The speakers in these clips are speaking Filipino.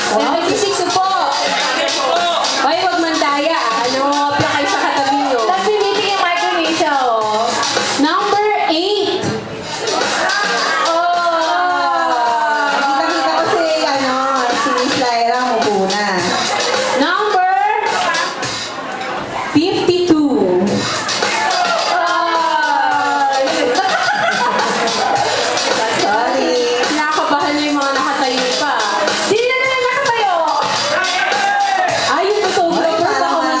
76 po. Ay, huwag mandaya. Nangungopya kayo sa katabi nyo. Tapos piniting yung Micronesia, oh. Number 8. Nakita ko si Miss Lyra muna. Number 52. Sorry. Nakakabahan niyo yung mga nakatayo pa. Sino na lang nakatayo? Ay, yung photographer Ay, baka parang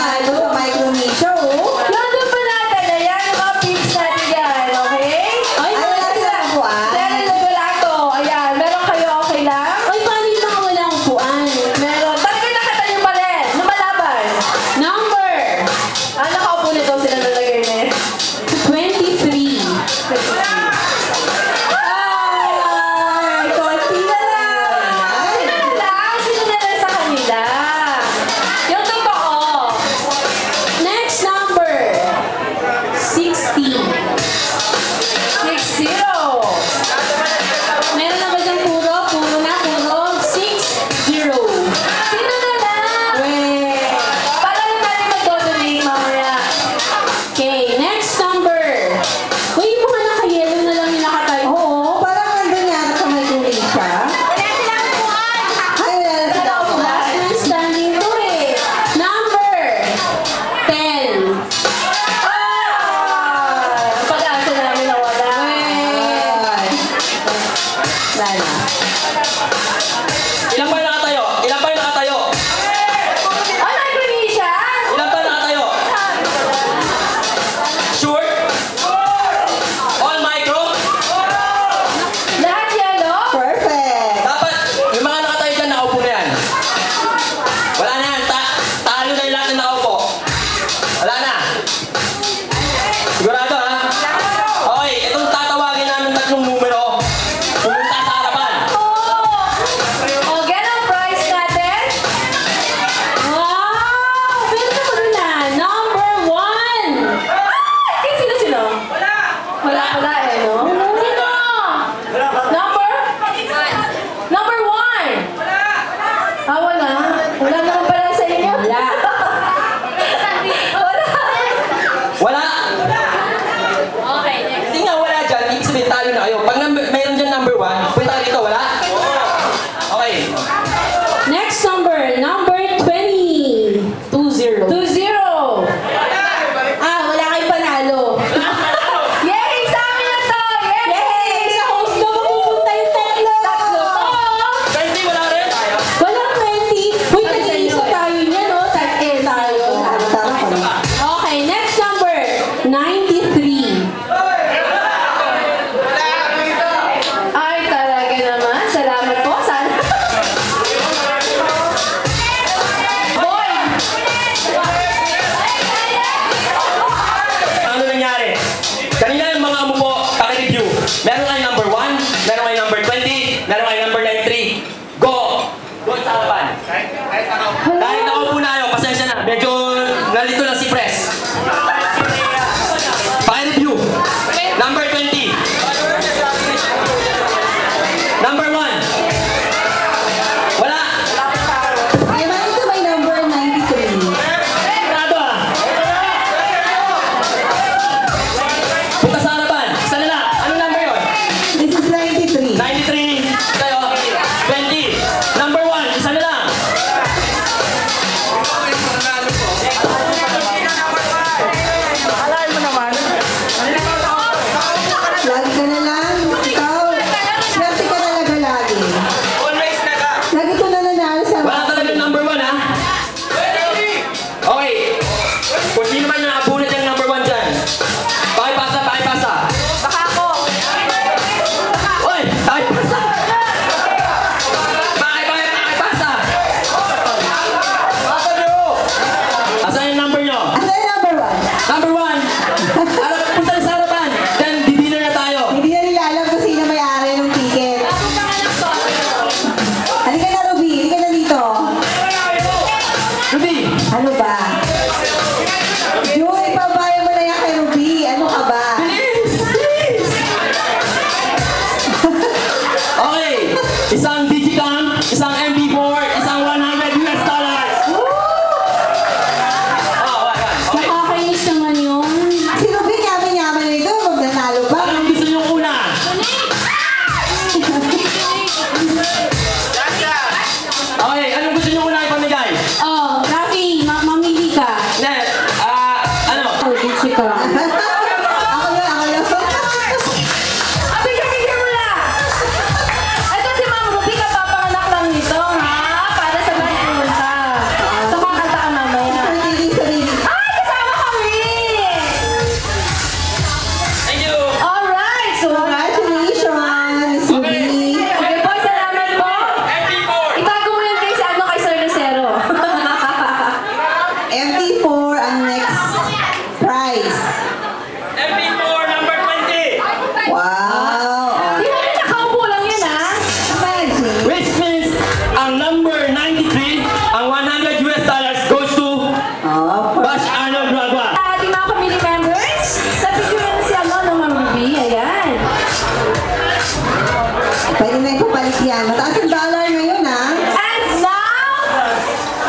Yan, mataas ang dollar ngayon, ha? And now,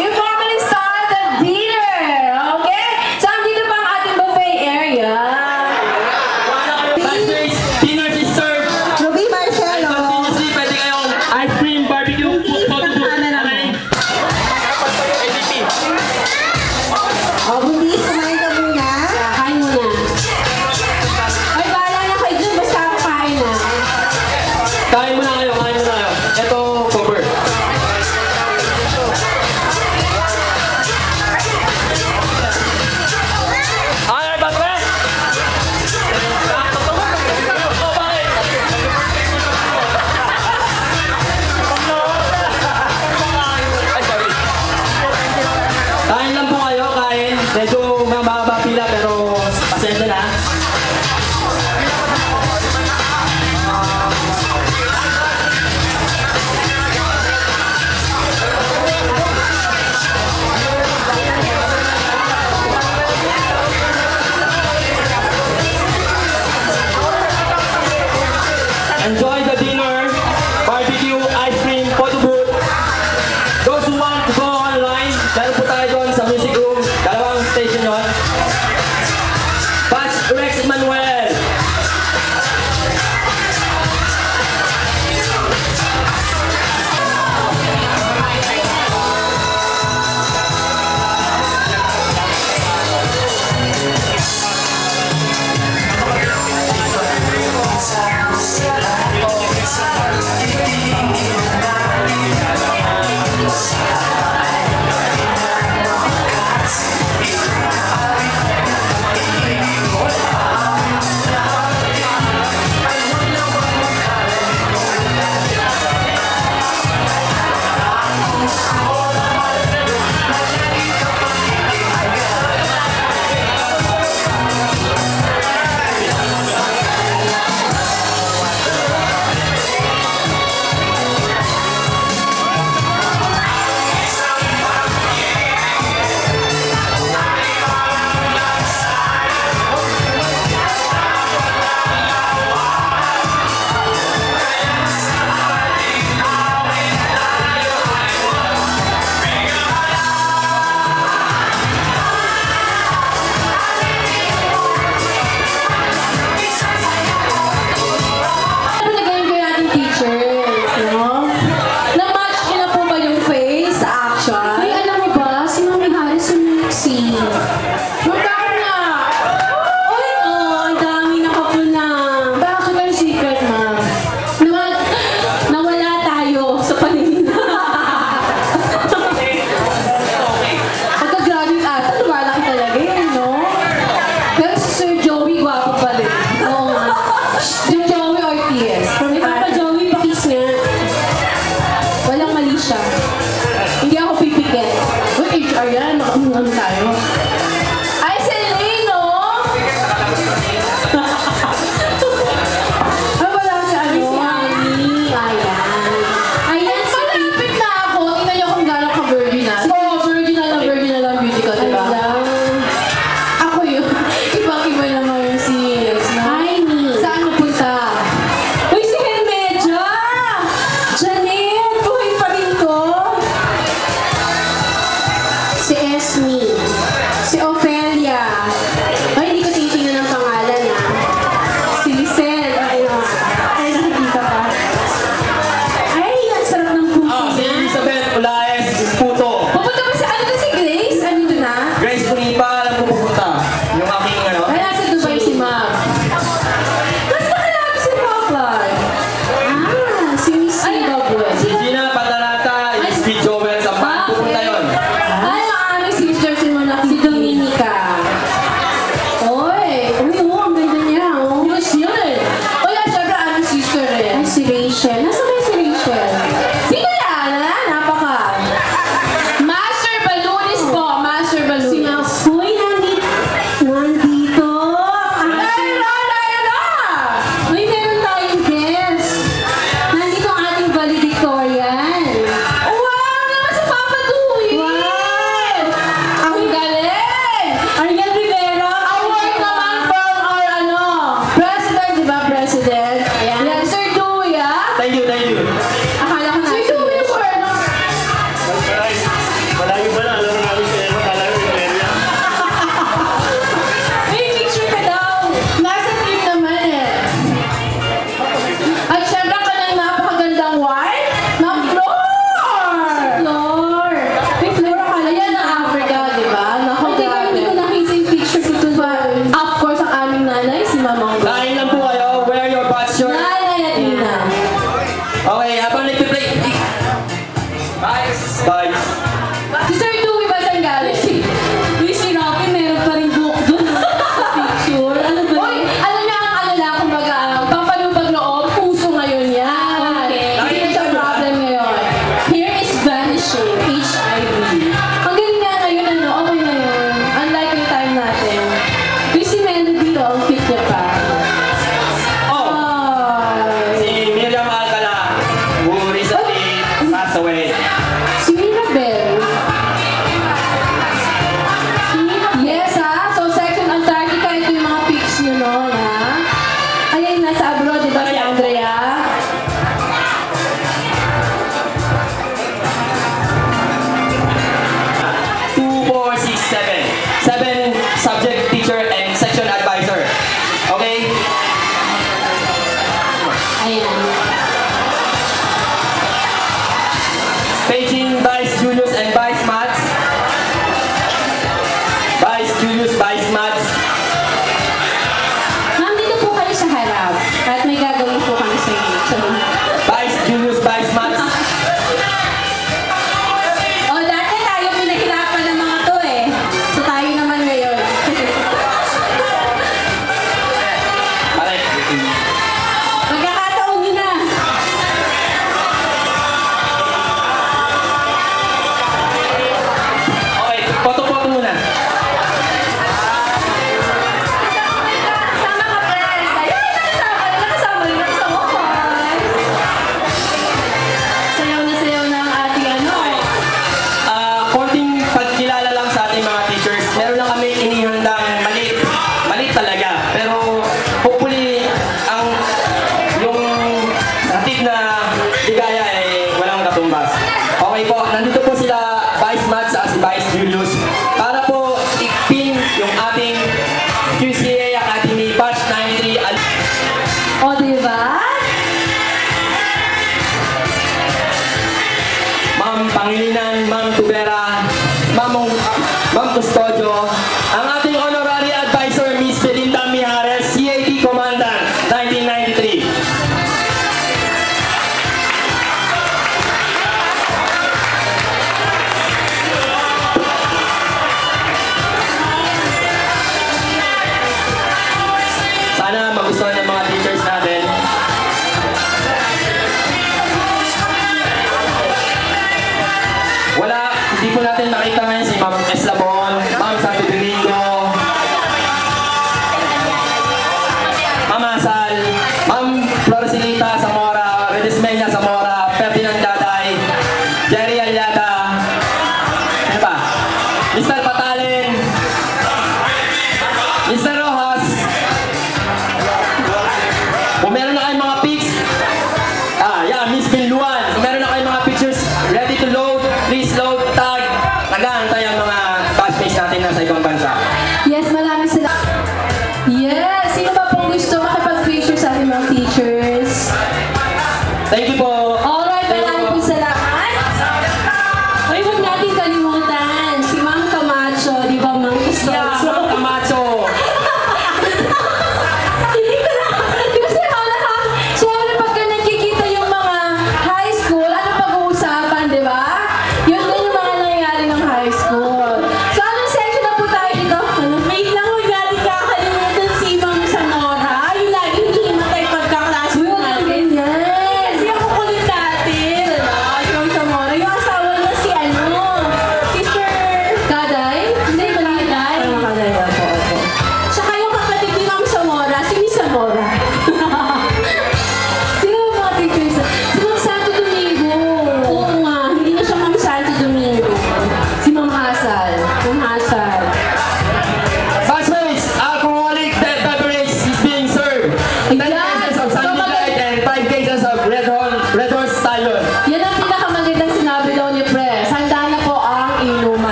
we formally start the dinner. Okay? So, andito pa ang ating buffet area. Dinner is served. Ruby Marcelo. Continuously, pwede kayong ice cream, barbecue, O, Buntis, kumain ka muna. Kain muna. Ay, bahala na kayo dyan. Basta ako kain na. Kain muna kayo, kain muna kayo. Ito, cover. Ay, bakit? Oh, bakit? Ay, sorry. Kain lang po kayo, kain. Medyo mababa pila pero pasensya na. Enjoy the dinner, barbecue, ice cream, photo booth. Those who want to go online, meron po tayo doon sa music room. Dalawang station yun. Batch Rex Manuel. Pinagayin ko yung ating teachers, no? Na-match niyo na po ba yung face sa action? Ay, alam mo ba, si Mami Harris si magkano na? Uy, ang dami nakapuna. Bakit ang secret, ma'am? Nawala tayo sa paningin. Pagka-graduate ata, lumalaki talaga yun, no? Pero si Sir Joey, gwapo pa rin. Oo nga. Sir Joey Ortiz. Kung Papa Joey, pakis nga. Walang mali siya. Hindi ako pipikit. Uy, HR yan. Ano tayo? Ay, si Elaine, no? Ay, wala si ano? Si Annie. Ayan. Ayan, si Malapit na ako. Tingnan niyo kung gano'ng ka-virgin na. Oo, virgin na lang beauty ko, diba? Ako yun. Ibang-iba naman yung si Lex, no? Hi, Ni. Saan napunta? Uy, si Helmeja! Janet, buhay pa rin to. Si Esme. Ma'am Flor! Flor! May Flor akala yan ng Africa, di ba? Naku, Hindi ko nakita yung picture ko to. Of course, ang aming nanay, si Mamang Flor. Kain lang po kayo. Wear your butt shirt. Nanay at Nina. Okay, habang nagpiplay. Bye. Bye. Si Sir Dewey ba saan galing? Uy, si Rocky meron pa rin book dun. Picture. Ano ba Uy, alam niya ang alala, kumbaga, pampalubag loob, puso ngayon yan. Okay. Hindi na siya problem ngayon. Hair is vanishing. HIV. Ang galing nga ngayon, ano, okay na yun. Unlike yung time natin. Uy, si Melody, oh, ang cute niya pa. Oh, Ay. si Miriam Alcala, who recently passed away. Si Mirabel. Yes, ha? So, Section Antarctica, ito yung mga pics nyo noon, ha? Ayan, nasa abroad, di ba si Andrea? Two, four, six, seven. Seven subject teacher and section advisor. Okay? Ayan. Paging Vice Julius and Vice Maths. Vice Julius, Vice Maths. Ma'am, dito po kayo sa harap. At may gagawin po kami sa inyo. So, Vice Julius, Vice Maths. oh, dati tayo pinahirapan ng mga to eh. So, tayo naman ngayon. Alright. Magkakataon nyo na. Okay, photo-photo muna. Sama ka, friends. Ayun, nakasama rin ako. Sayaw na ang ating ano. Konting pagkilala lang sa ating mga teachers. Meron lang kami inihandang maliit. Maliit talaga. Pero hopefully, yung hatid na ligaya ay walang katumbas. Okay po, nandito po sila Vice Maths at si Vice Julius para po ipin yung ating QCA Academy Batch 93. O, diba? Ma'am Pangilinan, Ma'am Tubera, Ma'am Custodio, ang ating honorary advisor, Miss Belinda Mijares, CAT Commandant, 1993. Sana magustuhan ng mga teachers natin. Wala, hindi po natin nakita ngayon si Ma'am Eslabon, Ma'am Santo Domingo, Ma'am Asal, Ma'am Florcilita Zamora, Redesmeña Zamora, Ferdinand Daday, Jerry Aliada, ano pa? Mr. Patalen, Mr. Rojas. Kung meron na kayong mga pics, yeah, Miss Binluan. Kung meron na kayong mga pictures ready to load, please load, tag,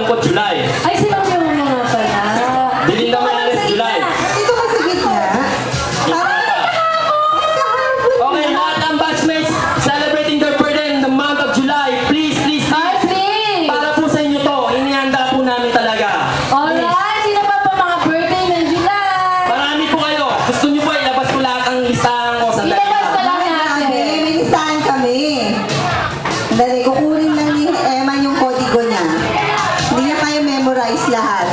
Malungkot July. Ay, silang yung mga pala. Dilinda Mayanes July. Dito ka sa gitna. Okay, lahat ng batchmates celebrating their birthday in the month of July. Please, please, Ay, please. please! Para po sa inyo to, inihanda po namin talaga. Alright, sino pa pa mga birthday ng July? Marami po kayo. Gusto niyo po ilabas ko lahat ang listahan ko. Sandali Ilabas ka lang. lang Grabe, natin. may listahan kami. Dali, kukunin lang ni Eman yung kodigo niya. Hindi niya kaya memorize lahat.